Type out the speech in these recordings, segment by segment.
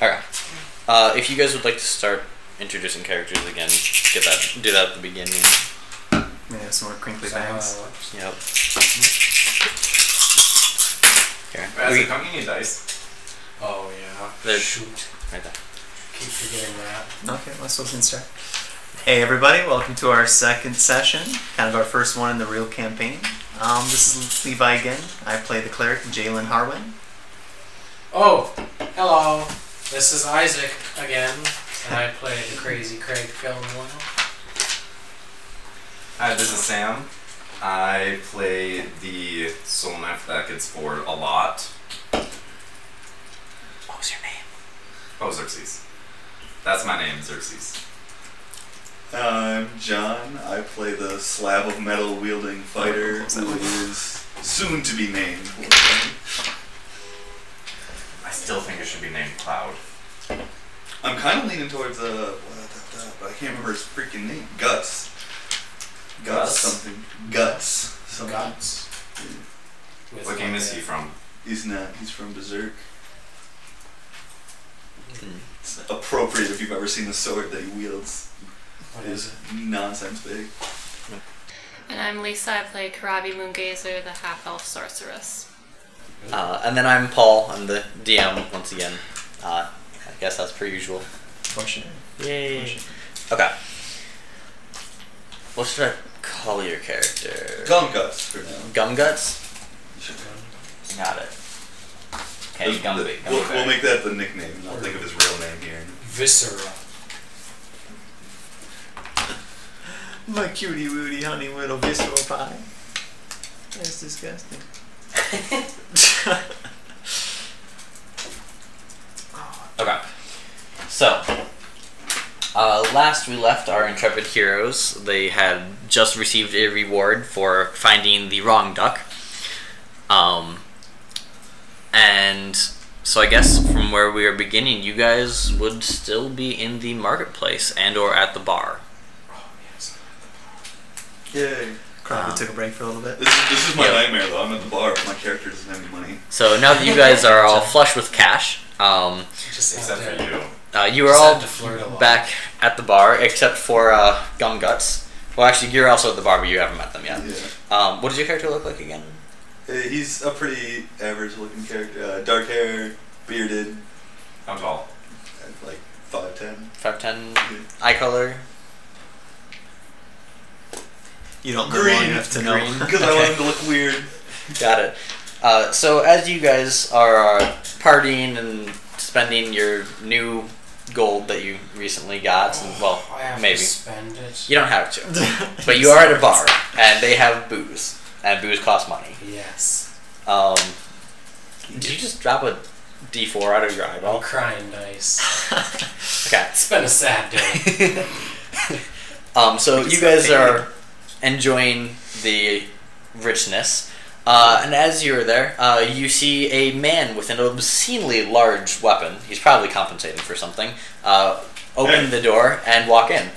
Okay. If you guys would like to start introducing characters again, do that at the beginning. Yeah, some more crinkly bangs. Yep. Here. As come, you need dice. Oh yeah. There. Shoot. Right there. Keep forgetting that. Okay, let's go and start. Hey everybody, welcome to our second session, kind of our first one in the real campaign. This is Levi again. I play the Cleric, Jaylen Harwind. Oh, hello. This is Isaac again, and I play the crazy Craig Filmoil. Hi, this is Sam. I play the soul knife that gets bored a lot. What was your name? Oh, Xerxes. That's my name, Xerxes. I'm John. I play the slab of metal wielding fighter who is soon to be named. I still think it should be named Cloud. I'm kind of leaning towards but I can't remember his freaking name. Guts. Guts? Something. Guts. Something. Guts. Yeah. What game is he from? He's not. He's from Berserk. It's appropriate if you've ever seen the sword that he wields. What It is is it? nonsense big. And I'm Lisa, I play Kurave Moongazer, the half-elf sorceress. And then I'm Paul. I'm the DM once again. I guess that's per usual. Fortunate. Yay. Okay. What should I call your character? Gum Guts for now. Gum Guts? Got it. Okay, Gumby. We'll make that the nickname. I'll think of his real name here. Viscera. My cutie wooty honey little visceral pie. That's disgusting. Okay. So, last we left our intrepid heroes, they had just received a reward for finding the wrong duck. And so I guess from where we are beginning, you guys would still be in the marketplace and or at the bar. Yay. Probably took a break for a little bit. This is my Yep. nightmare though. I'm at the bar, but my character doesn't have any money. So now that you guys are all flush with cash, Just Except for you. you are Just all had to flirt a lot. back at the bar, except for Gum Guts. Well, actually, you're also at the bar, but you haven't met them yet. Yeah. What does your character look like again? He's a pretty average looking character. Dark hair, bearded, How tall? like 5'10". 5'10", eye color. You don't live long enough to know. Because I want him to look weird. Got it. So as you guys are partying and spending your new gold that you recently got, and, well, I have maybe. to spend it. You don't have to. But you are at a bar, and they have booze. And booze costs money. Yes. Did you just drop a D4 out of your I'm eyeball? crying dice. Okay. It's been a sad day. So you guys are enjoying the richness. And as you're there, you see a man with an obscenely large weapon. He's probably compensating for something. Open the door and walk in.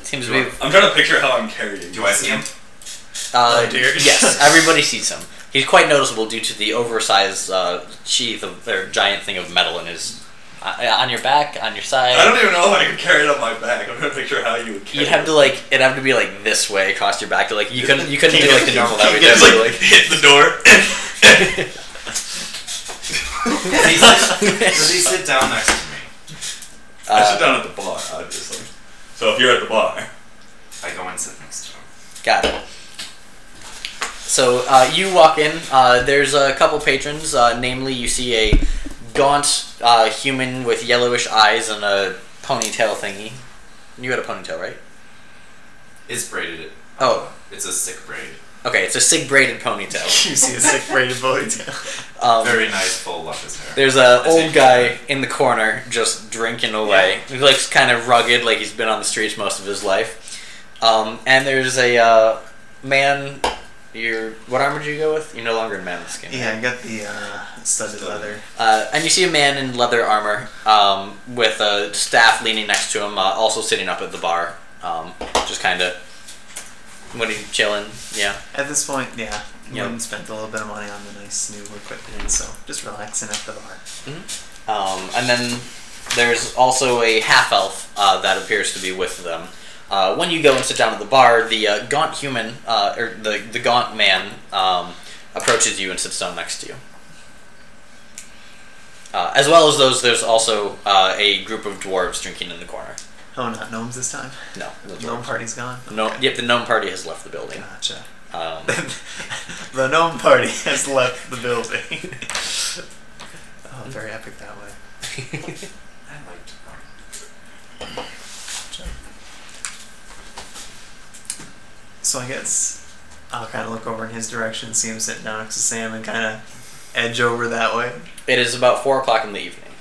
Seems to be. I'm trying to picture how I'm carrying. Do I see him? Oh, dear. Yes, everybody sees him. He's quite noticeable due to the oversized sheath of or giant thing of metal in his on your back, on your side. I don't even know if I could carry it on my back. I'm trying to picture how you would carry You'd have to it'd have to be like this way across your back to like you couldn't do like the normal that way. Just like hit the door. Does he sit down next to me? I sit down at the bar, obviously. So if you're at the bar, I go and sit next to him. Got it. So you walk in. There's a couple patrons. Namely, you see a gaunt human with yellowish eyes and a ponytail thingy. You had a ponytail, right? It's braided. Oh. It's a sick braid. Okay, it's a sick braided ponytail. You see a sick braided ponytail. Very nice, full, luscious hair. There's an old guy in the corner just drinking away. He looks kind of rugged, like he's been on the streets most of his life. And there's a man. What armor did you go with? You're no longer in mammoth skin. Yeah, I got the studded leather. And you see a man in leather armor with a staff leaning next to him, also sitting up at the bar, just kind of. What are you chilling? Yeah. At this point, yeah, Went and spent a little bit of money on the nice new equipment, so just relaxing at the bar. And then there's also a half-elf that appears to be with them. When you go and sit down at the bar, the gaunt human, or the gaunt man, approaches you and sits down next to you. As well as those, there's also a group of dwarves drinking in the corner. Oh, not gnomes this time? No, The gnome party's gone? No, yep, the gnome party has left the building. Gotcha. The gnome party has left the building. Oh, very epic that way. I liked them. So I guess I'll kind of look over in his direction, see him sitting down next to Sam, and kind of edge over that way. It is about 4 o'clock in the evening.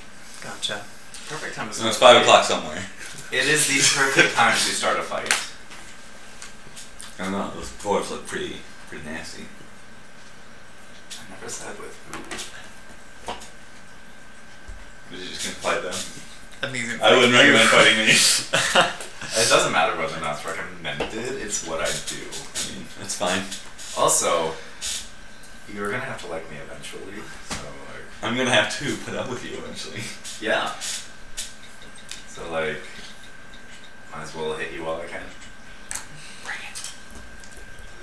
Gotcha. Perfect time to So it's 5 o'clock somewhere. It is the perfect time to start a fight. I don't know, those dwarves look pretty nasty. I never said with who. Was you just gonna fight them? I wouldn't recommend fighting me. It doesn't matter whether or not it's recommended, it's what I do. I mean, that's fine. Also, you're gonna have to like me eventually, so like... I'm gonna have to put up with you eventually. Yeah. So like, might as well hit you while I can.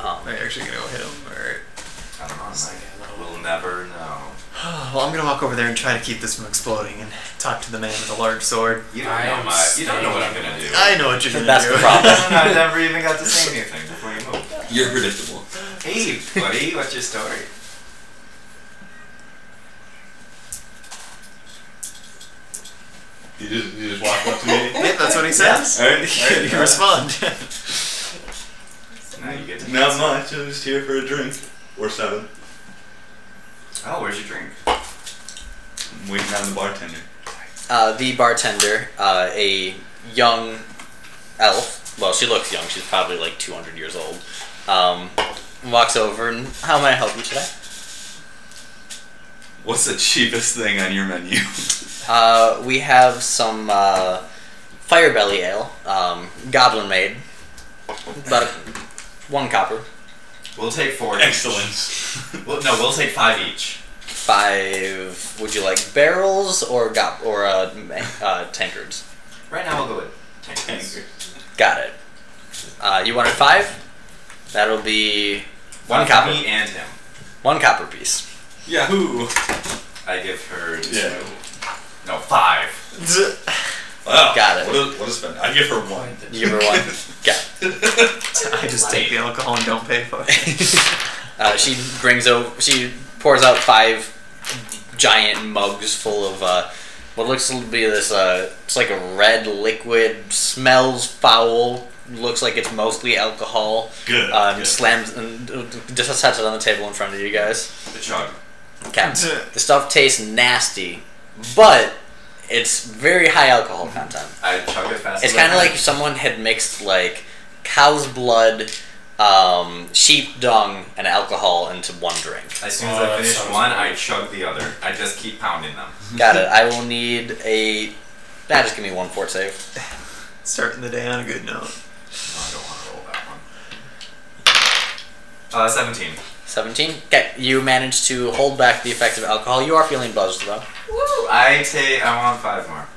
Are you actually gonna go hit him, or? I don't know, we'll never know. Well, I'm gonna walk over there and try to keep this from exploding and talk to the man with a large sword. You don't know what I'm gonna do. I know what you're gonna That's do. the problem. I never even got to say anything before you moved. You're predictable. Hey, buddy, what's your story? You just walk up to me. Yeah, that's what he says. Alright, You respond. Now you get to Not much, I'm just here for a drink. Or 7. Oh, where's your drink? I'm waiting on the bartender. The bartender, a young elf, well, she looks young, she's probably like 200 years old, walks over and, how may I help you today? What's the cheapest thing on your menu? We have some Firebelly Ale, Goblin made, about 1 copper. We'll take 4 Excellent. We'll take 5 each. 5, would you like barrels or tankards? Right now we'll go with tankers. Got it. You wanted 5? That'll be 1 for copper. me and him. 1 copper piece. Yahoo! I give her 2. Yeah. No, 5. Wow. Got it. What a spend? I give her 1. You give her 1. Got it. I just take the alcohol and don't pay for it. She pours out 5 giant mugs full of what looks to be this it's like a red liquid, smells foul, looks like it's mostly alcohol. Good. Slams and just sets it on the table in front of you guys. The chug. Okay. The stuff tastes nasty, but it's very high alcohol content. I chug it fast. It's kind of like if someone had mixed like cow's blood, sheep dung, and alcohol into 1 drink. As soon as I finish one, I chug the other. I just keep pounding them. Got it. I will need a... just give me 1 fort save. Starting the day on a good note. No, I don't want to roll that one. 17. 17. Okay, you managed to hold back the effect of alcohol. You are feeling buzzed though. Woo! I want 5 more.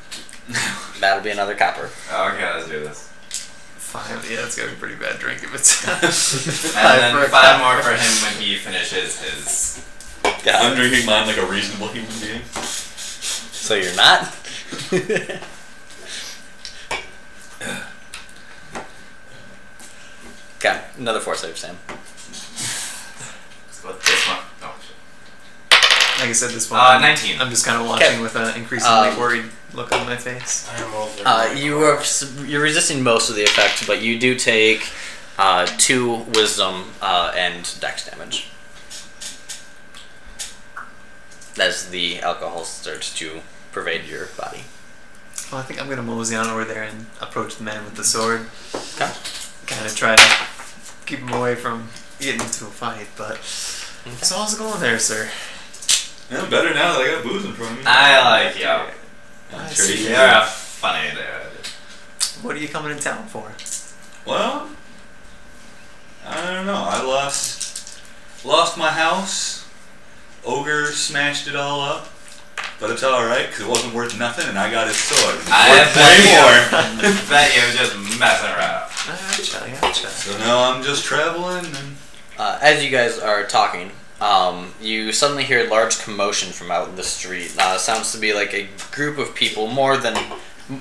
That'll be another copper. Okay, let's do this. 5. Yeah, it's gonna be a pretty bad drink if it's. And then 5 more for him when he finishes his. I'm drinking mine like a reasonable human being. So you're not? Okay, another fort save, Sam. Let's go with this one. Oh, shit. Like I said, this one. 19. I'm just kind of watching Okay. with an increasingly worried look on my face. I'm over. You're resisting most of the effect, but you do take 2 wisdom and dex damage as the alcohol starts to pervade your body. Well, I think I'm gonna mosey on over there and approach the man with the sword. Okay. Kind of try to keep him away from getting into a fight, but. So how's it going there, sir? Yeah, better now that I got booze in front of me. I like you. I sure see. you You're a funny dude. What are you coming in town for? Well, I don't know. I lost lost my house. Ogre smashed it all up. But it's alright, because it wasn't worth nothing, and I got his sword. I Worth way more. bet you were just messing around. Gotcha. So now I'm just traveling, and... As you guys are talking, you suddenly hear a large commotion from out in the street. Sounds to be like a group of people, more than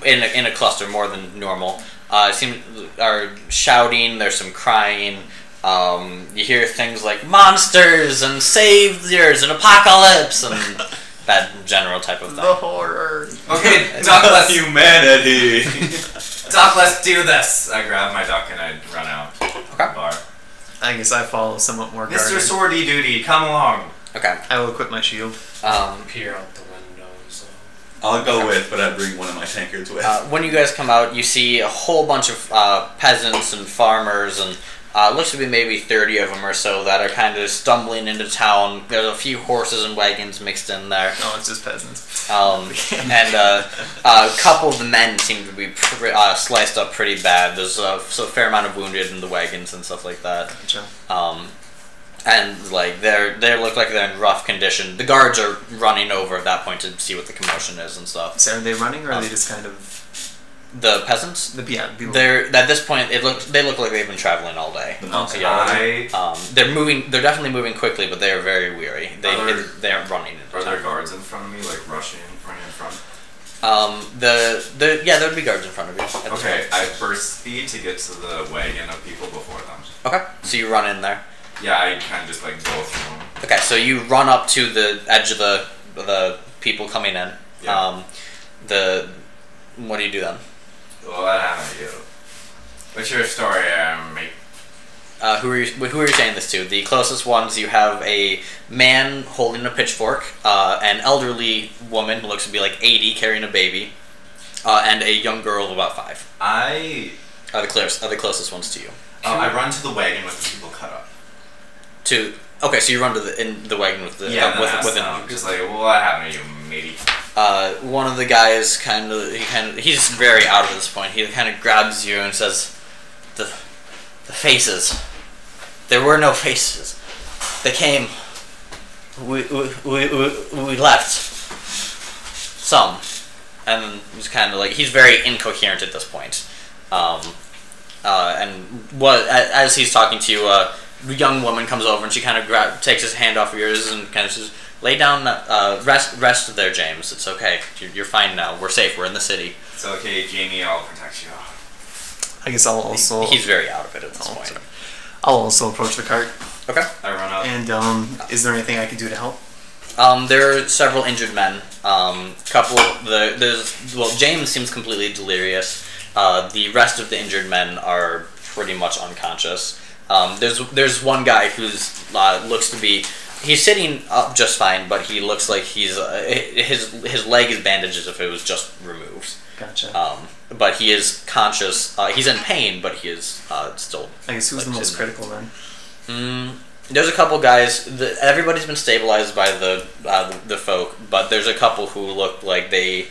in a cluster, more than normal. Are shouting. There's some crying. You hear things like monsters and saviors and apocalypse and that general type of thing. The horror. Okay, Duck, let's Humanity! Duck, let's do this. I grab my duck and I run out. Okay. Bar. I guess I follow somewhat more Mr. guarded. Swordy Duty, come along. Okay. I will equip my shield. Peer out the windows. I'll go with, but I bring one of my tankards with. When you guys come out, you see a whole bunch of peasants and farmers, and looks to be maybe 30 of them or so that are kind of stumbling into town. There's a few horses and wagons mixed in there. No, it's just peasants. And a couple of the men seem to be sliced up pretty bad. There's a fair amount of wounded in the wagons and stuff like that. Gotcha. And like they look like they're in rough condition. The guards are running over at that point to see what the commotion is and stuff. So are they running, or are they just kind of... The peasants? They're at this point. They look like they've been traveling all day. They're moving. They're definitely moving quickly, but they are very weary. They aren't running. Are there guards in front of me, like running in front? There would be guards in front of you. Okay, I burst speed to get to the wagon of people before them. Okay, so you run in there. Yeah, I kind of just like go through them. Okay, so you run up to the edge of the people coming in. Yeah. What do you do then? What happened to you? What's your story, mate? Who are you saying this to? The closest ones, you have a man holding a pitchfork, an elderly woman who looks to be like 80 carrying a baby, and a young girl of about 5. Are the closest ones to you. I run to the wagon with the people cut up. Okay, so you run to the wagon with the just like, well, what happened to you, matey? One of the guys he's very out at this point. He kind of grabs you and says, "The faces. There were no faces. They came. We left. Some." And he's kind of like, he's very incoherent at this point. As he's talking to you, a young woman comes over and she kind of takes his hand off of yours and kind of says, "Lay down, rest there, James. It's okay. You're fine now. We're safe. We're in the city." It's okay, Jamie. I'll protect you. I guess I'll also... He's very out of it at this point. Sorry. I'll also approach the cart. Okay. I run up. And is there anything I can do to help? There are several injured men. James seems completely delirious. The rest of the injured men are pretty much unconscious. There's one guy who's looks to be... He's sitting up just fine, but he looks like he's his leg is bandaged as if it was just removed. Gotcha. But he is conscious. He's in pain, but he is still... I guess who's the most critical then? There's a couple guys. Everybody's been stabilized by the folk, but there's a couple who look like they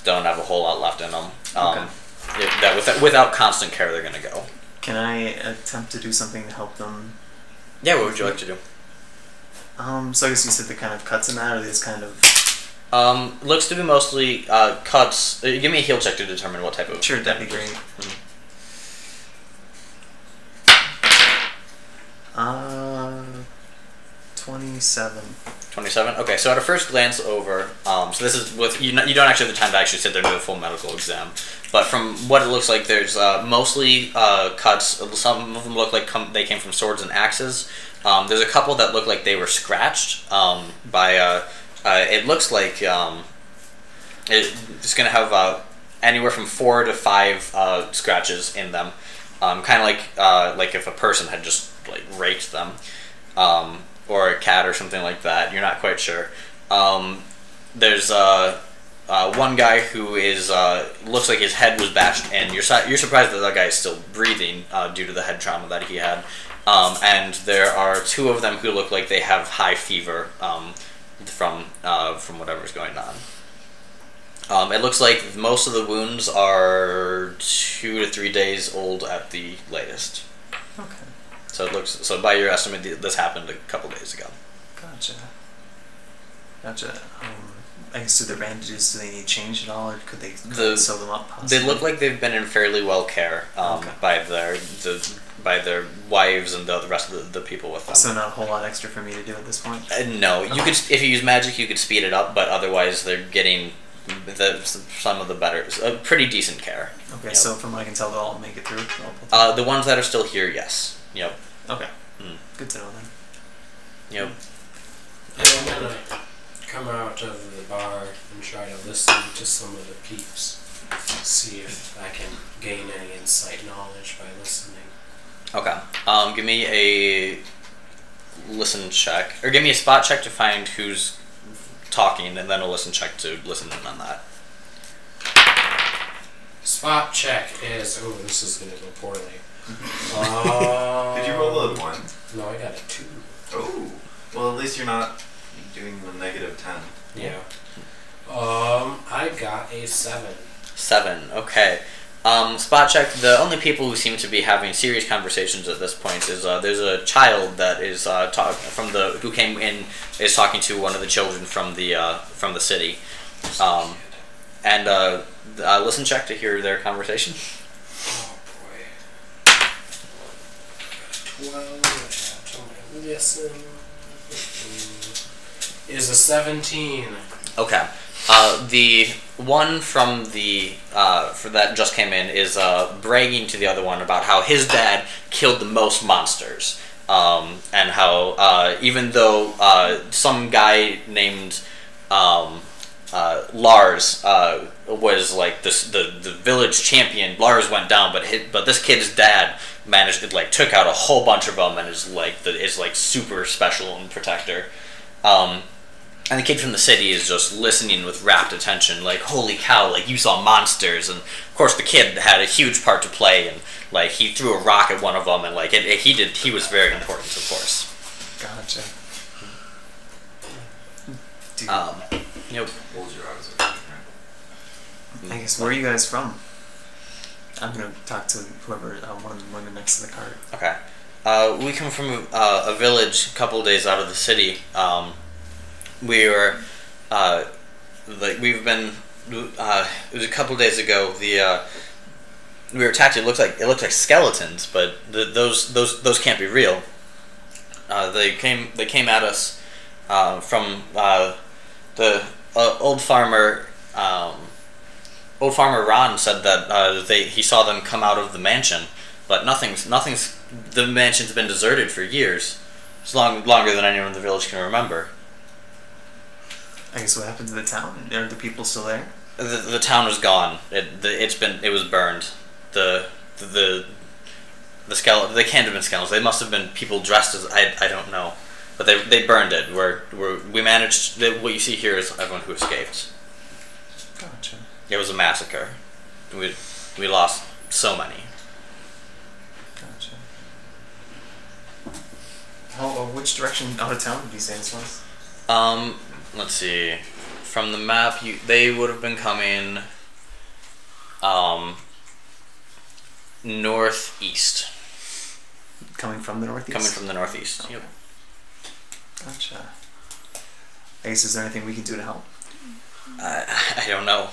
don't have a whole lot left in them. That without constant care, they're gonna go. Can I attempt to do something to help them? Yeah, what would you like to do? So I guess you said the kind of cuts in that, or this kind of... Looks to be mostly cuts. Give me a heal check to determine what type of... Sure, that'd be great. 27. 27? Okay, so at a first glance over, so this is with... You don't actually have the time to actually sit there and do a full medical exam. But from what it looks like, there's mostly cuts. Some of them look like they came from swords and axes. There's a couple that look like they were scratched by... it looks like it's going to have anywhere from 4 to 5 scratches in them. Kind of like if a person had just like raked them. Or a cat or something like that. You're not quite sure. There's one guy who is looks like his head was bashed, and you're surprised that guy is still breathing due to the head trauma that he had. And there are 2 of them who look like they have high fever from whatever's going on. It looks like most of the wounds are 2 to 3 days old at the latest. Okay. So it looks. So by your estimate, this happened a couple days ago. Gotcha. I guess, do their bandages, do they need change at all, or could they sew them up possibly? They look like they've been in fairly well care by their wives and the rest of the people with them. So not a whole lot extra for me to do at this point? No, you could, if you use magic, you could speed it up, but otherwise they're getting some of the better, pretty decent care. Okay, so from what I can tell, they'll all make it through? The ones that are still here, yes. Yep. Okay. Good to know then. Yep. I'm gonna come out of the bar and try to listen to some of the peeps. See if I can gain any insight knowledge by listening. Okay. Give me a listen check, or give me a spot check to find who's talking, and then a listen check to listen in on that. Spot check is... Oh, this is going to go poorly. Did you roll a 1? No, I got a 2. Oh. Well, at least you're not doing the -10. Yeah. I got a 7. 7. Okay. Spot check. The only people who seem to be having serious conversations at this point is there's a child that is who came in, is talking to one of the children from the city, and listen check to hear their conversation. Oh boy. 12. Listen. Is a 17. Okay. The one from for that just came in is bragging to the other one about how his dad killed the most monsters, and how even though some guy named Lars was like the village champion, Lars went down, but this kid's dad managed to took out a whole bunch of them and is super special and protector. And the kid from the city is just listening with rapt attention, like, holy cow, you saw monsters. And of course the kid had a huge part to play, and he threw a rock at one of them, and he was very important, of course. Gotcha. Yep. Hold your eyes open. I guess, where are you guys from? I'm gonna talk to whoever, one of the women next to the cart. Okay. We come from a village a couple days out of the city. We were, we've been, it was a couple days ago, we were attacked. It looked like skeletons, but those can't be real. They came at us, from, the, old farmer Ron said that, he saw them come out of the mansion, but the mansion's been deserted for years. It's longer than anyone in the village can remember. I guess what happened to the town? Are the people still there? The town is gone. It was burned. The skeleton. They can't have been skeletons. They must have been people dressed as I don't know, but they burned it. We managed. What you see here is everyone who escaped. Gotcha. It was a massacre. We lost so many. Gotcha. Which direction out of town did you say this was? Let's see. From the map, they would have been coming northeast. Coming from the northeast? Coming from the northeast. Okay. Yep. Gotcha. I guess, is there anything we can do to help? I don't know.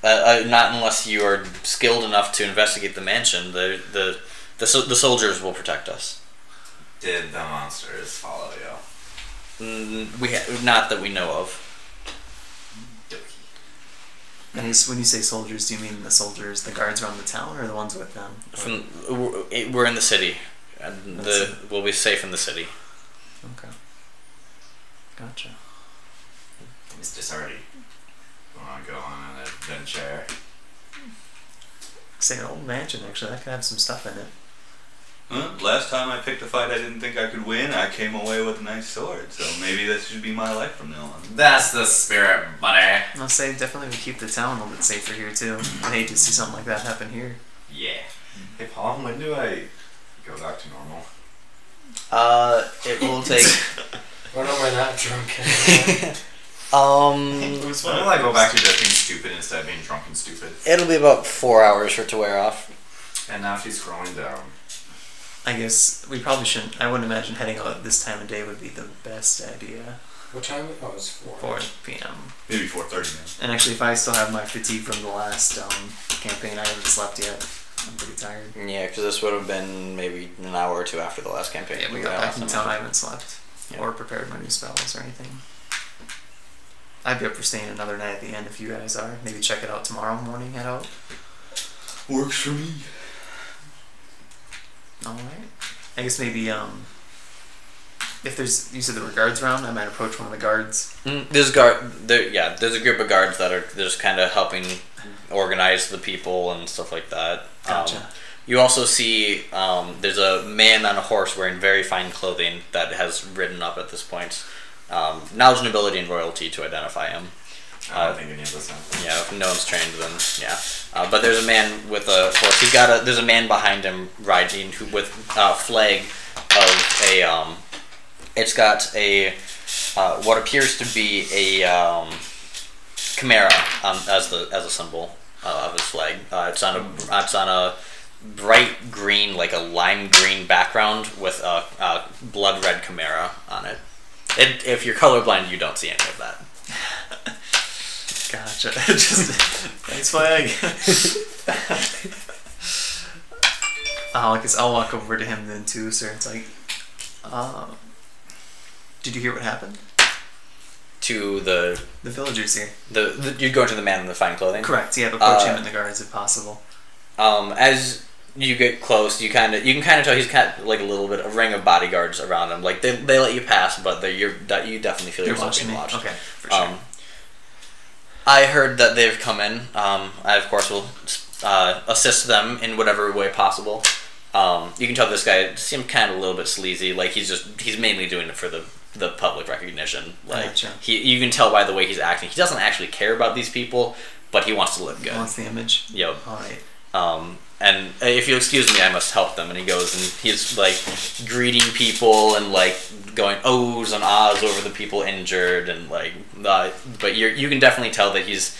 Not unless you are skilled enough to investigate the mansion. The soldiers will protect us. Did the monsters follow you? Not that we know of. And when you say soldiers, do you mean the soldiers, the guards around the town, or the ones with them? We're in the city, and we'll be safe in the city. Okay. Gotcha. It's just already want to go on an adventure. Say an old mansion, actually, that could have some stuff in it. Last time I picked a fight I didn't think I could win, I came away with a nice sword, so maybe this should be my life from now on. That's the spirit, buddy. I'll say definitely we keep the town a little bit safer here too. I'd hate to see something like that happen here. Yeah. Hey Paul, when do I go back to normal? It will take. When am I not drunk? It was fun. When will I go back to just being stupid instead of being drunk and stupid? It'll be about 4 hours for it to wear off. And now she's scrolling down. I guess we probably shouldn't. I wouldn't imagine heading out at this time of day would be the best idea. What time? Oh, it's 4. 4 p.m. Maybe 4:30 now. And actually, if I still have my fatigue from the last campaign, I haven't slept yet. I'm pretty tired. Yeah, because this would have been maybe an hour or two after the last campaign. Yeah, we got back in town. I haven't slept Yeah. or prepared my new spells or anything. I'd be up for staying another night at the end if you guys are. Maybe check it out tomorrow morning. Head out. Works for me. All right. I guess maybe if there's, you said there were guards around, I might approach one of the guards. There's a group of guards that are just kind of helping organize the people and stuff like that. Gotcha. You also see there's a man on a horse wearing very fine clothing that has ridden up at this point. Knowledge, nobility, and royalty to identify him. I don't think any of this happens. Yeah, if no one's trained, then yeah. But there's a man with a horse. There's a man behind him riding with a flag of a. It's got a what appears to be a chimera as a symbol of his flag. It's on a bright green, like a lime green background with a blood red chimera on it. If you're colorblind, you don't see any of that. Gotcha. Thanks, flag. I guess I'll walk over to him then too, sir. It's like, did you hear what happened? To the villagers here. You're going to the man in the fine clothing? Correct. Yeah, approach him and the guards if possible. As you get close, you can kind of tell he's got like a little bit of ring of bodyguards around him. Like they let you pass, but you definitely feel yourself being watched. Okay, for sure. I heard that they've come in. I of course will assist them in whatever way possible. You can tell this guy seems kind of a little bit sleazy. Like he's mainly doing it for the public recognition. Like gotcha. You can tell by the way he's acting. He doesn't actually care about these people, but he wants to look good. He wants the image. Yep. All right. And if you'll excuse me, I must help them. And he goes and he's like greeting people and like going ohs and ahs over the people injured and like. But you can definitely tell that he's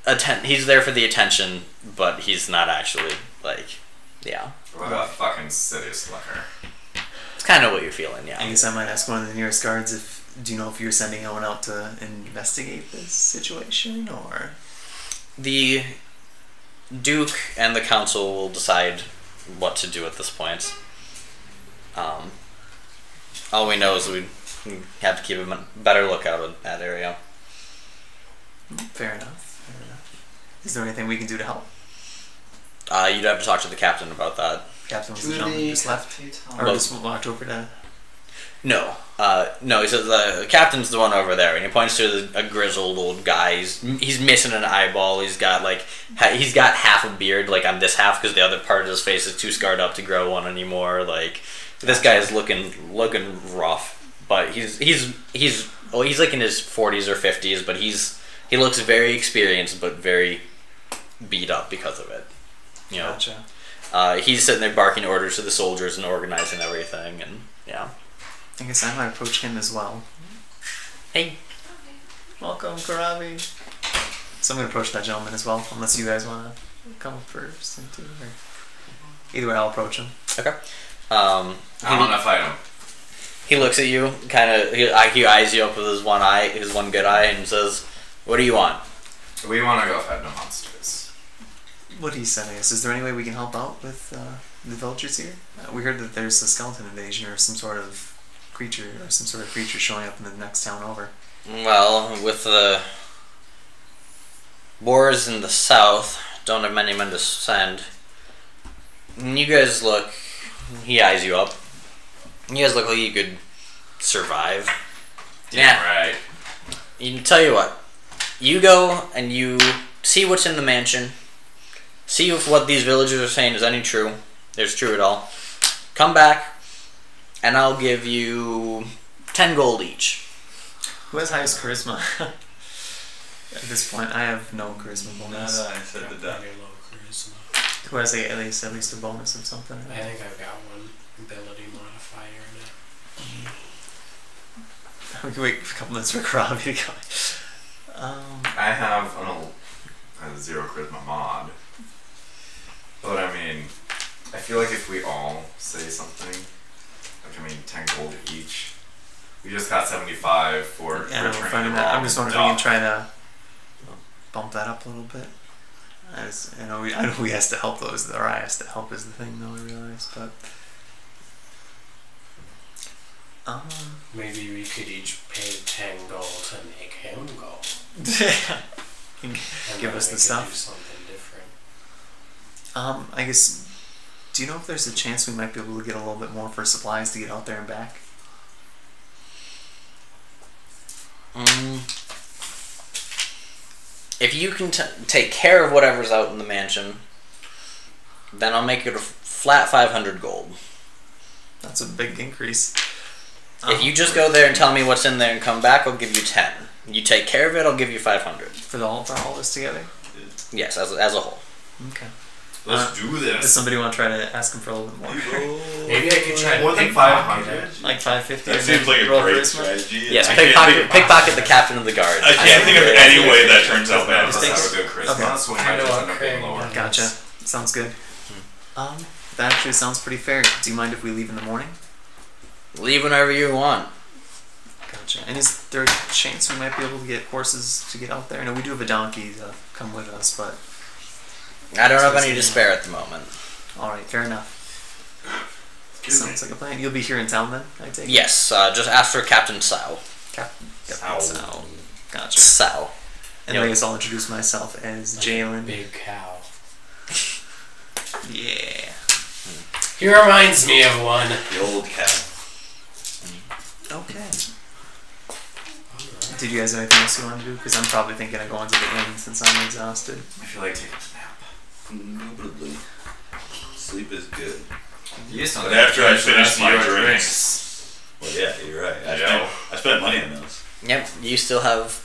there for the attention, but he's not actually like yeah. What a fucking city slicker. It's kind of what you're feeling, yeah. I guess I might ask one of the nearest guards do you know if you're sending anyone out to investigate this situation or? The Duke and the council will decide what to do at this point. All we know is we have to keep a better lookout at that area. Fair enough. Is there anything we can do to help? You'd have to talk to the captain about that. Captain was the gentleman who just left? Or just walked over to... No. No, he says the captain's the one over there, and he points to a grizzled old guy. He's missing an eyeball. He's got half a beard, like on this half, because the other part of his face is too scarred up to grow one anymore. Like this guy is looking rough, but he's like in his 40s or 50s, but he looks very experienced, but very beat up because of it. You know. Gotcha. He's sitting there barking orders to the soldiers and organizing everything, and yeah. I guess I might approach him as well. Hey. Welcome, Kurave. So I'm going to approach that gentleman as well, unless you guys want to come up first. Either way, I'll approach him. Okay. I don't want to fight him. He looks at you, he eyes you up with his one eye, his one good eye, and says, "What do you want?" We want to go fight the monsters. What he said, I guess. Is there any way we can help out with the villagers here? We heard that there's a skeleton invasion or some sort of creature showing up in the next town over. Well, with the wars in the south, don't have many men to send. You guys look... He eyes you up. You guys look like you could survive. Yeah, right. You tell you what. You go and you see what's in the mansion. See if what these villagers are saying is any true. There's true at all. Come back. And I'll give you 10 gold each. Who has highest charisma? At this point, I have no charisma bonus. I said the duck. Very low charisma. Who has at least a bonus of something? I think I've got one ability modifier in it. We can wait a couple minutes for Kurave to go. I have a 0 charisma mod. But I mean, I feel like if we all say something, like 10 gold each. We just got 75 for Yeah, returning finding the that. wrong I'm just wondering if we can duck. try to bump that up a little bit. I know we has to help those, or I has to help is the thing though, I realize, but Maybe we could each pay 10 gold to make him go. And give then us we the could stuff. Do something different. I guess, do you know if there's a chance we might be able to get a little bit more for supplies to get out there and back? If you can take care of whatever's out in the mansion, then I'll make it a flat 500 gold. That's a big increase. If you just go there and tell me what's in there and come back, I'll give you 10. You take care of it, I'll give you 500. For all this together? Yes, as a whole. Okay. Let's do Does this. somebody want to try to ask him for a little bit more? Maybe I could try More to than pickpocket 500. it. Like 550? That and seems then like a roll great charisma? strategy. Yes, I can't pickpocket the captain of the guard. I can't think of any way that turns out None bad. of us have a good charisma, Okay. so we I might know just what end up being Craig lower. does. Gotcha. Sounds good. That actually sounds pretty fair. Do you mind if we leave in the morning? Leave whenever you want. Gotcha. And is there a chance we might be able to get horses to get out there? I know we do have a donkey to come with us, but I don't have any to spare at the moment. alright, fair enough. Sounds like a plan. You'll be here in town then, I take it? Yes, just ask for Captain Sao. Captain Sow. Sow. Gotcha. Sao. And I guess I'll introduce myself as Like a Jaylen. Big cow. Yeah. He reminds me of one. The old cat. Okay. Did you guys have anything else you want to do? Because I'm probably thinking of going to the inn since I'm exhausted. I feel like taking a nap. Indubitably. Sleep is good. You just don't But after I finish finish my your drinks. Well, yeah, you're right. Yeah. I spent money on those. Yep, you still have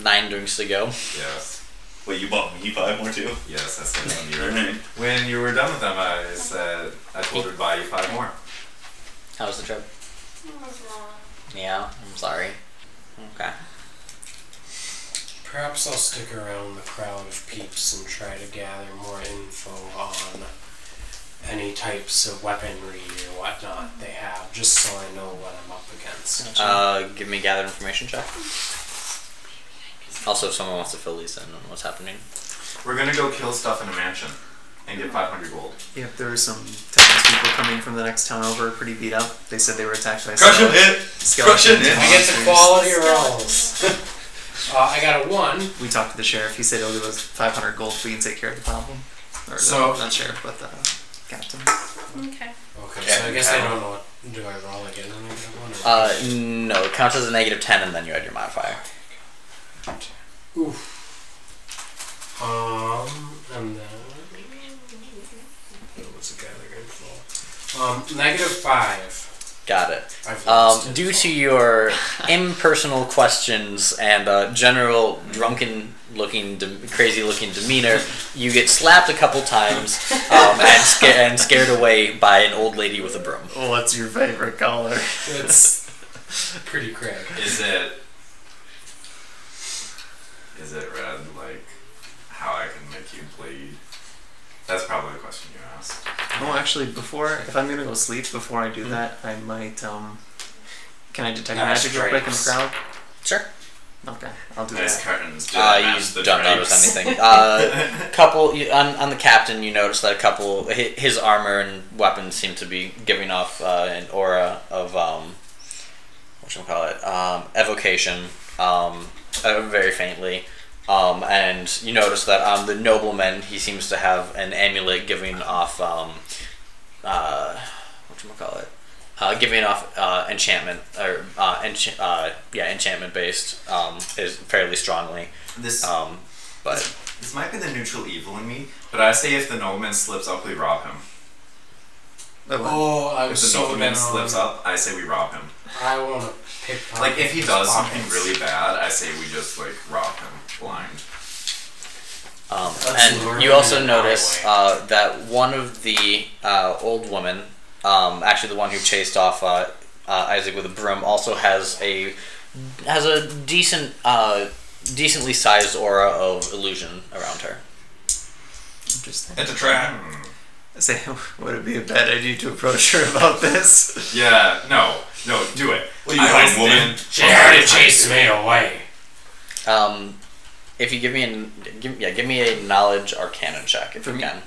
9 drinks to go. Yes. Wait, you bought me 5 more too? Yes, I said when you Alright. when you were done with them, I said I told her to buy you 5 more. How was the trip? Yeah, I'm sorry. Okay. Perhaps I'll stick around the crowd of peeps and try to gather more info on any types of weaponry or whatnot they have, just so I know what I'm up against. Give me gather information check. Also, if someone wants to fill these in on what's happening. We're gonna go kill stuff in a mansion and get 500 gold. Yep, there were some townspeople coming from the next town over, pretty beat up. They said they were attacked by Crush it! Crush it! I get the quality rolls. I got a 1. We talked to the sheriff. He said he'll give us 500 gold if we can take care of the problem. Or So- not sheriff, but the captain. Okay. Okay, so I guess I don't know what. Do I roll again when I get a 1? No, it counts as a -10 and then you add your modifier. Oof. And then. What was the gather info? -5. Got it. I've lost Due info. to your impersonal questions and general drunken-looking, crazy-looking demeanor, you get slapped a couple times and scared away by an old lady with a broom. What's your favorite color? It's pretty Craig. Is it red? Like how I can make you bleed? That's probably the question you asked. Oh, actually, if I'm gonna go sleep, before I do that, I might, can I detect magic real quick in the crowd? Sure. Okay, I'll do Nice that. curtains. Did I match You the don't drapes? notice anything. On the captain, you notice that a couple, his armor and weapons seem to be giving off an aura of evocation, very faintly. And you notice that on the nobleman, he seems to have an amulet giving off giving off enchantment or enchantment based is fairly strongly. This But this might be the neutral evil in me, but I say if the nobleman slips up, we rob him. Oh, I If was the so nobleman down. slips up, I say we rob him. I want to pickpocket. Like if he his does something pockets. really bad, I say we just like rob him blind. Let's lure and you him also in our notice way. that one of the old women, actually the one who chased off Isaac with a broom, also has a decently sized aura of illusion around her. Interesting. It's a trap. Say, would it be a bad idea to approach her about this? Yeah, no, do it. What are you doing, woman? She already chased me away. If you give me a knowledge arcana check if you can.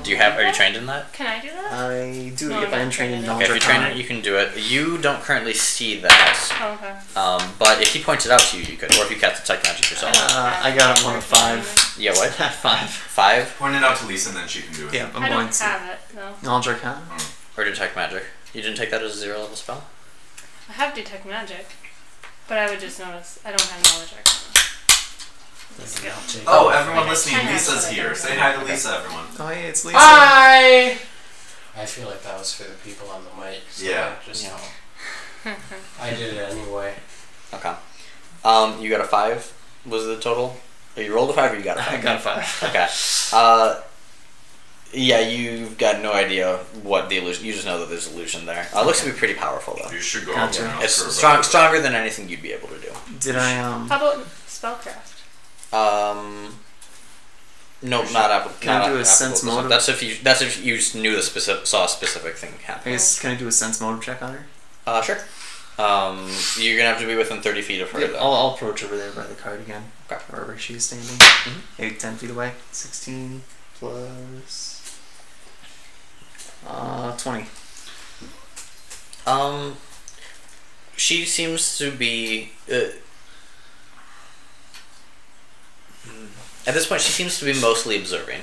Do you have? Are you trained in that? Can I do that? I do No, if I'm I'm not trained in trained in it. knowledge Okay, if you're trained in arcana. it, you can do it. You don't currently see that. Oh, okay. But if he points it out to you, you could. Or if you cast detect magic yourself. I got one of 5. Yeah, what? 5. 5? Point it out to Lisa and then she can do it. Yeah, I'm I going don't to. have it, no. Knowledge arcana? Or detect magic. You didn't take that as a 0-level spell? I have detect magic, but I would just notice I don't have knowledge arcana. Oh, everyone listening, Ten Lisa's actually. here. Say hi to Lisa, everyone. Oh, yeah, it's Lisa. Hi! I feel like that was for the people on the mic. So Yeah. I did it anyway. Okay. You got a 5? Was it the total? Oh, you rolled a 5 or you got a 5? I got a 5. Okay. Yeah, you've got no idea what the illusion. You just know that there's illusion there. It looks to be pretty powerful though. You should go Gotcha. over and It's ask her stronger than anything you'd be able to do. Did I, How about spellcraft? Nope, not apple. Can I do a applicable sense to motive? That's if you knew the saw a specific thing I happen. guess, can I do a sense motive check on her? Sure. You're gonna have to be within 30 feet of her Yeah, though. I'll approach over there by the card again. Okay. Wherever she is standing. Mhm. Maybe 10 feet away. 16 plus 20. She seems to be. At this point, she seems to be mostly observing.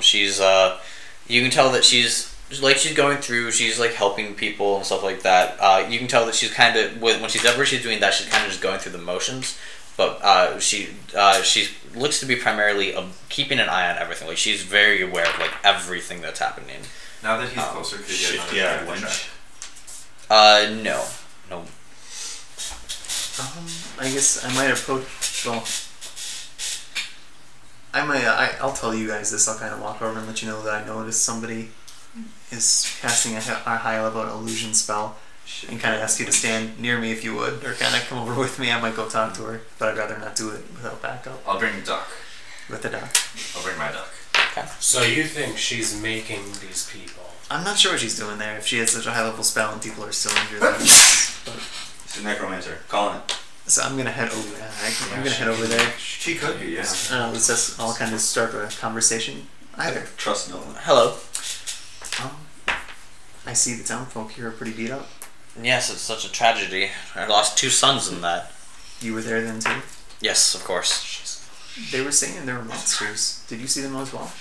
She's you can tell that she's going through. She's like helping people and stuff like that. You can tell that she's kind of when she's doing that, she's kind of just going through the motions. But she looks to be primarily keeping an eye on everything. Like she's very aware of like everything that's happening. Now that he's closer, could you get Yeah, another winch. check? No. I guess I might approach. Well, I'll tell you guys this. I'll kind of walk over and let you know that I noticed somebody is casting a high level illusion spell, and kind of ask you to stand near me if you would, or kind of come over with me. I might go talk to her, but I'd rather not do it without backup. I'll bring duck. With the duck. I'll bring my duck. So you think she's making these people? I'm not sure what she's doing there. If she has such a high level spell and people are still injured, but She's a necromancer. Calling it. so I'm gonna head over. I'm gonna head over there. She could be, yeah. Let's just all kind of start a conversation. Either. Trust no one. Hello. I see the town folk here are pretty beat up. Yes, it's such a tragedy. I lost 2 sons in that. You were there then too. Yes, of course. They were saying there were monsters. Did you see them as well?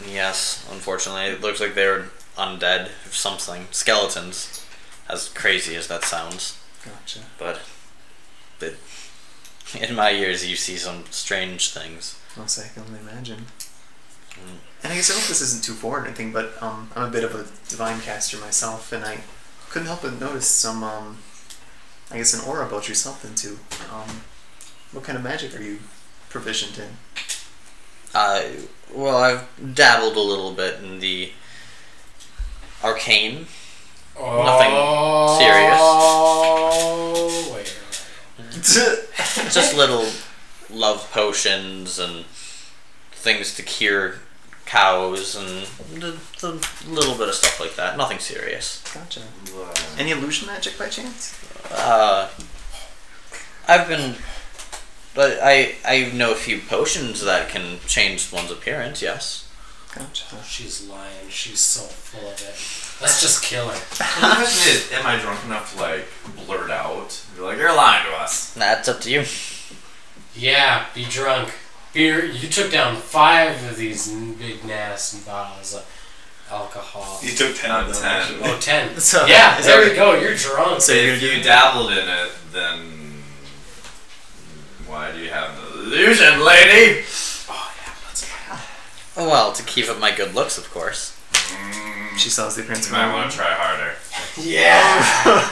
Yes, unfortunately, it looks like they're undead or something. Skeletons, as crazy as that sounds. Gotcha. But in my years, you see some strange things. Well, I can only imagine. And I guess I hope this isn't too forward or anything, but I'm a bit of a divine caster myself, and I couldn't help but notice some, I guess, an aura about yourself then too. What kind of magic are you proficient in? Well, I've dabbled a little bit in the arcane. Nothing serious. Oh, wait. Just little love potions and things to cure cows and the little bit of stuff like that. Nothing serious. Gotcha. Any illusion magic by chance? But I know a few potions that can change one's appearance, yes. Gotcha. Oh, she's lying. She's so full of it. Let's just kill her. The question is, am I drunk enough to like blurt out? Be like, you're lying to us. That's up to you. Yeah, be drunk. You took down 5 of these big nasty bottles of alcohol. You took 10 of them. 10. Actually. Oh, 10. So, Yeah, is there that- we go. You're drunk. So If you dabbled in it, then why do you have an illusion, lady? Oh, yeah, let's go. Well, to keep up my good looks, of course. She sells the appearance You of might want to try harder. Yeah.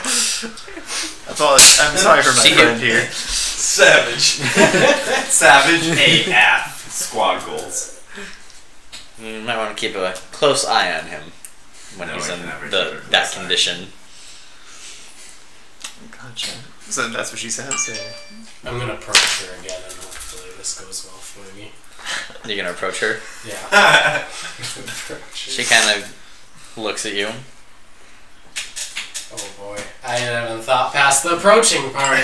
I'm sorry for my See, friend here. Savage. Savage AF. Squad goals. You might want to keep a close eye on him when No, he's I in can never keep a that close eye. condition. Gotcha. So that's what she says. I'm gonna approach her again, and hopefully this goes well for me. You're gonna approach her. Yeah. Approach her. She kind of looks at you. Oh boy, I haven't thought past the approaching part.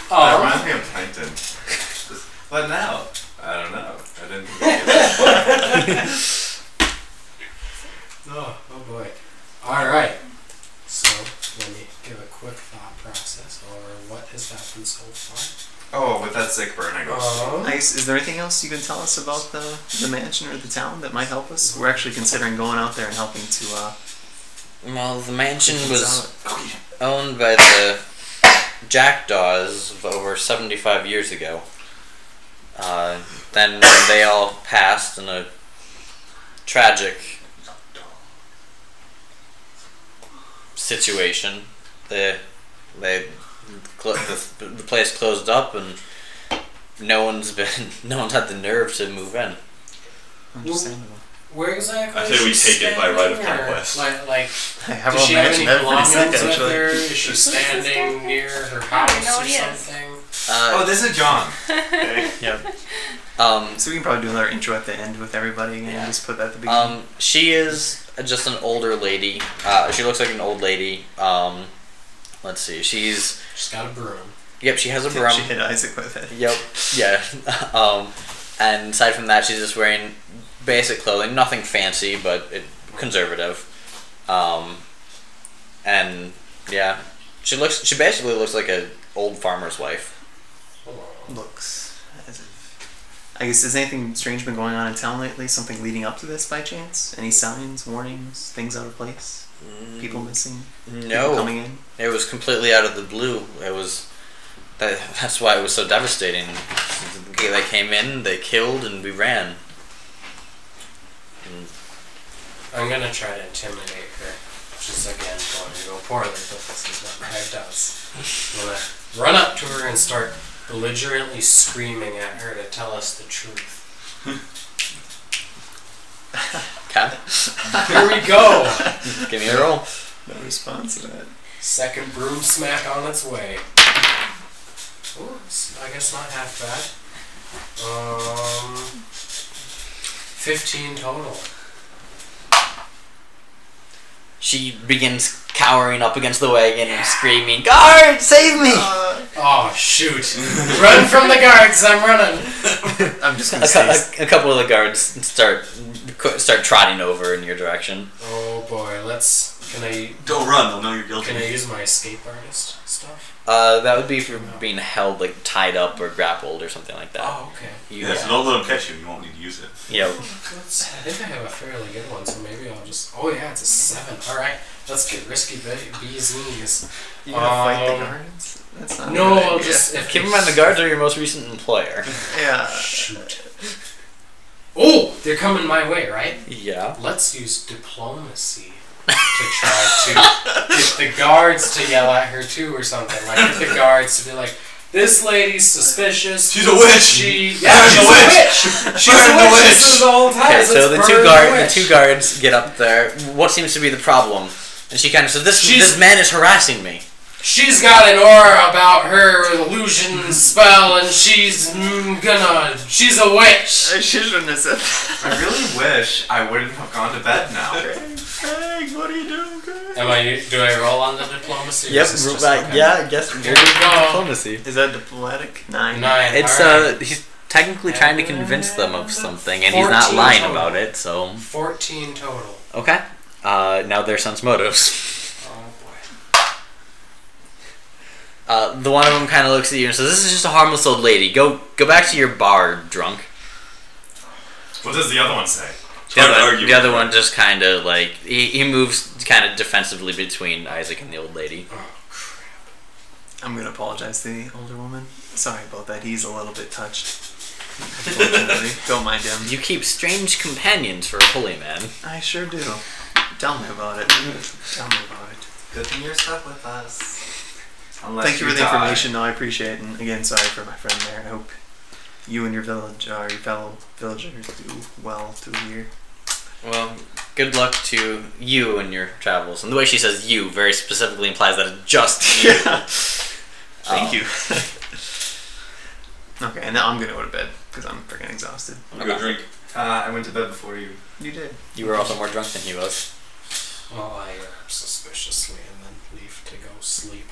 That reminds me of Plankton. What now? I don't know. I didn't think of Oh boy. Alright. So, let me give a quick thought process over what has happened so far. Oh, with that sick burn, I go. Nice. Is there anything else you can tell us about the mansion or the town that might help us? We're actually considering going out there and helping to. Well, the mansion was owned by the Jackdaws of over 75 years ago. Then when they all passed in a tragic situation, the place closed up, and no one's had the nerve to move in. Understandable. Where exactly? I say we take it by right of conquest. Like, I does she have any belongings with actually. her? Is she standing near her house or something? Oh, this is John. Yep. So we can probably do another intro at the end with everybody again and just put that at the beginning. She is just an older lady. She looks like an old lady. Let's see. She's got a broom. Yep, she has a broom. She hit Isaac with it. Yep. Yeah. And aside from that, she's just wearing basic clothing, nothing fancy, but conservative. And yeah, she basically looks like an old farmer's wife. Looks as if. I guess, has anything strange been going on in town lately? Something leading up to this by chance? Any signs, warnings, things out of place? People missing? No. People coming in? It was completely out of the blue. It was. That's why it was so devastating. They came in, they killed, and we ran. I'm gonna try to intimidate her. Which is again going to go poorly, but this is what Meg does. I'm gonna run up to her and start belligerently screaming at her to tell us the truth. Okay. Here we go! Give me a roll. No response to that. Second broom smack on its way. Ooh, it's, I guess not half bad. 15 total. She begins cowering up against the wagon and screaming, "Guard, save me!" Oh, shoot. Run from the guards, I'm running. I'm just gonna say. A couple of the guards start trotting over in your direction. Oh boy, can I... Don't run, they'll know you're guilty. Can I use my escape artist stuff? That would be for being held, like tied up or grappled or something like that. Oh, okay. Yeah, so don't let them catch you, you won't need to use it. Yep. I think I have a fairly good one, so maybe I'll just... Oh yeah, it's a 7. Alright, let's get risky bees knees. You gonna fight the guards? That's not No, a good I'll idea. just... Keep in mind the guards are your most recent employer. Yeah. Shoot. Oh! They're coming my way, right? Yeah. Let's use diplomacy to try to get the guards to yell at her too or something. Like, get the guards to be like, "This lady's suspicious. She's a witch! She's a Burn the witch! She's a witch! This is the whole time. Okay, so the Let's two burn the two guards get up there. What seems to be the problem? And she kind of says, "This man is harassing me." She's got an aura about her illusion spell, and she's she's a witch. I shouldn't have said that. I really wish I wouldn't have gone to bed now. Craig, what are you doing, Craig? Do I roll on the diplomacy? Yep. Or is this just okay? Yeah. I guess Here we go. diplomacy. Is that diplomatic? 9. 9. It's alright. he's technically trying to convince them of something, and he's not 14 lying total. about it. So 14 total. okay. Now their sense motives. Oh boy. The one of them kind of looks at you and says, "This is just a harmless old lady. Go back to your bar, drunk." What does the other one say? The other one just kind of like he moves kind of defensively between Isaac and the old lady. Oh crap. I'm gonna apologize to the older woman. Sorry about that. He's a little bit touched. Unfortunately, don't mind him. You keep strange companions for a holy man. I sure do. Tell me about it. Tell me about it. Good thing you're stuck with us. Thank you for the information. No, I appreciate it. And again, sorry for my friend there. I hope you and your fellow villagers do well to hear. Well, good luck to you and your travels. And the way she says "you" very specifically implies that it's just you. Thank you. Okay, and now I'm gonna go to bed because I'm freaking exhausted. I'm gonna go drink. I went to bed before you. You did. You were also more drunk than he was. Well, I suspiciously and then leave to go sleep.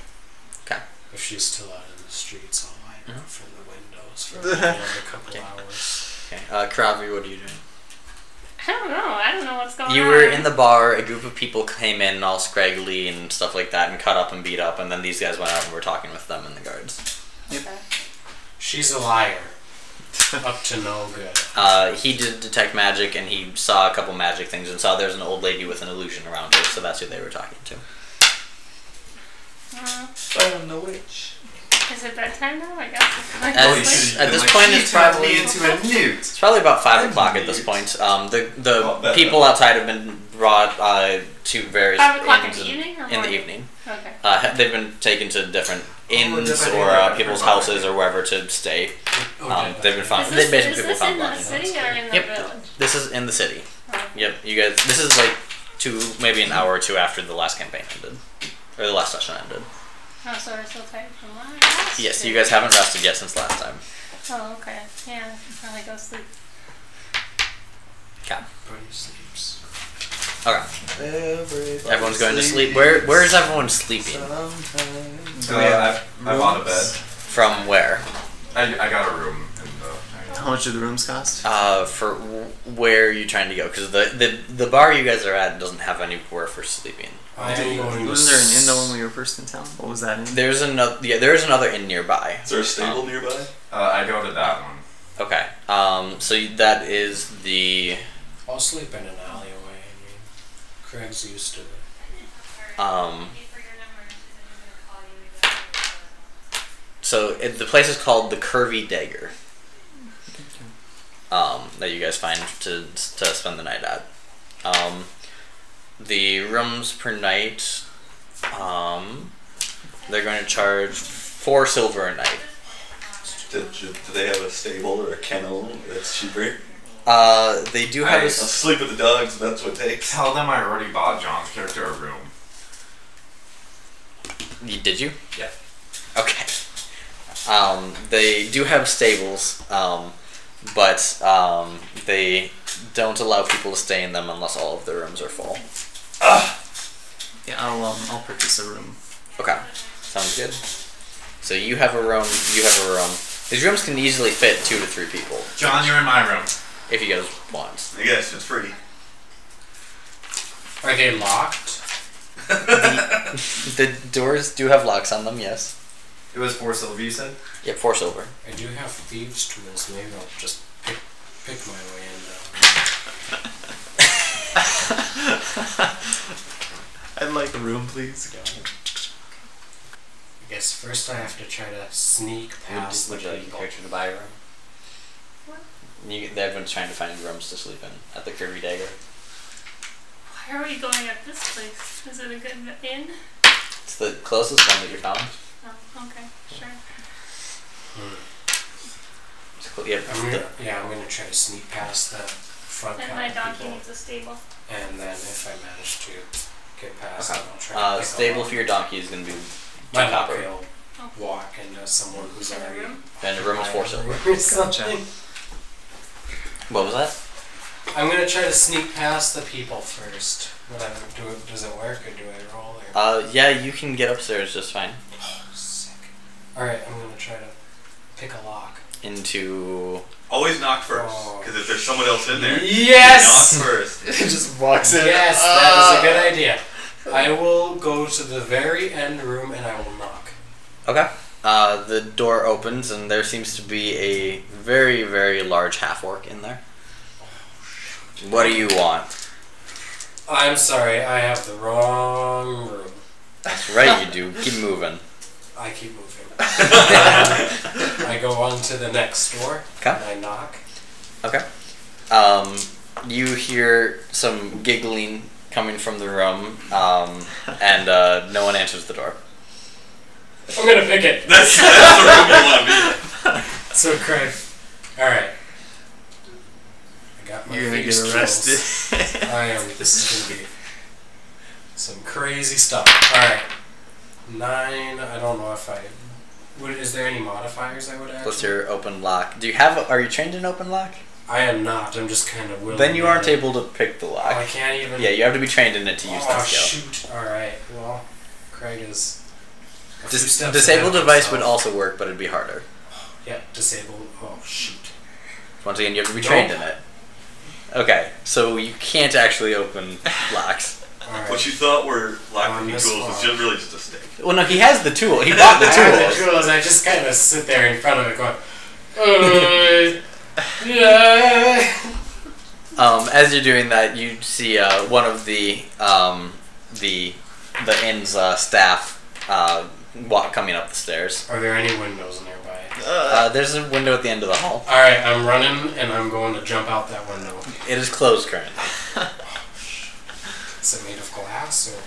Okay. If she's still out in the streets, I'll hide her from the windows for another couple hours. Okay. Kurave, what are you doing? I don't know. I don't know what's going on. You were in the bar. A group of people came in, all scraggly and stuff like that, and cut up and beat up. And then these guys went out and were talking with them and the guards. Okay. She's a liar. Up to no good. He did detect magic, and he saw a couple magic things, and saw there's an old lady with an illusion around her. So that's who they were talking to. I am the witch. Is it bedtime now? I guess. At this point, it's probably me into a newt. it's probably about 5 o'clock at this point. The people outside have been brought to various 5 o'clock in inns the evening or in the morning? evening. Okay. They've been taken to different inns different or area, people's different houses or wherever to stay. They've been found. Is They this, basically is this found in the bodies. city or in the Yep. village? This is in the city. Oh. Yep. You guys. This is like maybe an hour or two after the last campaign ended, or the last session ended. Oh, so we're still tired from last. Yes. You guys haven't rested yet since last time. Oh, okay. Yeah, I can probably go sleep. Okay. Everybody sleeps. Okay. Everyone's going to sleep. Where is everyone sleeping? I bought a bed. From where? I got a room in the. How much do the rooms cost? For where are you trying to go? Because the bar you guys are at doesn't have anywhere for sleeping. I'm going to Wasn't there an inn though when we were first in town? What was that inn? There's another. Yeah, there is another inn nearby. Is there a stable nearby? I go to that one. Okay. So that is the. I'll sleep in an alleyway. I mean, Craig's used to it. So the place is called the Curvy Dagger. That you guys find to spend the night at. The rooms per night. They're going to charge 4 silver a night. Do they have a stable or a kennel that's cheaper? They do have I'll sleep with the dogs if that's what it takes. Tell them I already bought John's character a room. Did you? Yeah. Okay. They do have stables, but they don't allow people to stay in them unless all of the rooms are full. Yeah, I'll purchase a room. Okay, sounds good. So you have a room. You have a room. These rooms can easily fit 2 to 3 people John, you're in my room. if you guys want. I guess it's free. Are they locked? The doors do have locks on them. Yes. It was 4 silver, you said? Yep, 4 silver. I do have thieves' tools. Maybe I'll just pick my way in. I'd like a room, please. I guess first I have to try to sneak past Would you the like a people. character to buy a room? What? Everyone's trying to find rooms to sleep in at the Curvy Dagger. Why are we going at this place? Is it a good inn? It's the closest one that you found. Oh, okay, sure. It's yep. I'm gonna try to sneak past the front And counter my donkey people, needs a stable. and then if I manage to get past Okay. them, I'll try to pick Stable a for your donkey is going to be 2 My luck copper. will walk into someone who's In a already room? And the room is 4 silver. or something. What was that? I'm gonna try to sneak past the people first. Whatever. Does it work or do I roll? Or? Yeah, you can get upstairs just fine. Oh, sick. Alright, I'm gonna try to pick a lock. Into. Always knock first, because if there's someone else in there, Yes! knock first. It just walks in. Yes, that is a good idea. I will go to the very end room and I will knock. Okay. The door opens and there seems to be a very, very large half-orc in there. What do you want? I'm sorry, I have the wrong room. That's right, you do. Keep moving. I keep moving. I go on to the next door Okay. and I knock. Okay. You hear some giggling coming from the room, and no one answers the door. I'm gonna pick it. That's the room you want to be in. So Craig, alright. I got my You're gonna thieves' get tools. arrested. I am. This is gonna be some crazy stuff. Alright. 9, I don't know if I Is there any modifiers I would add? Plus your open lock. Do you have? Are you trained in open lock? I am not. I'm just kind of willing. Then you aren't able to pick the Oh, lock. I can't even. Yeah, you have to be trained in it to use that skill. Shoot! All right. Well, Craig is. Disable device would also work, but it'd be harder. Yeah, disable. Oh shoot! Once again, you have to be trained in it. Okay, so you can't actually open locks. Right. What you thought were lock picking this tools was one. just really just a stick. Well, no, he has the tool. He bought the I have tools. the tools. I just kind of sit there in front of it, going, yeah. As you're doing that, you see one of the inn's staff coming up the stairs. Are there any windows nearby? There's a window at the end of the hall. All right, I'm running and I'm going to jump out that window. It is closed currently. Is it made of glass or?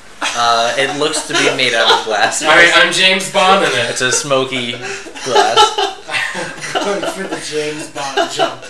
It looks to be made out of glass. All right, I'm James Bond in it. It's a smoky glass. Going for the James Bond jump.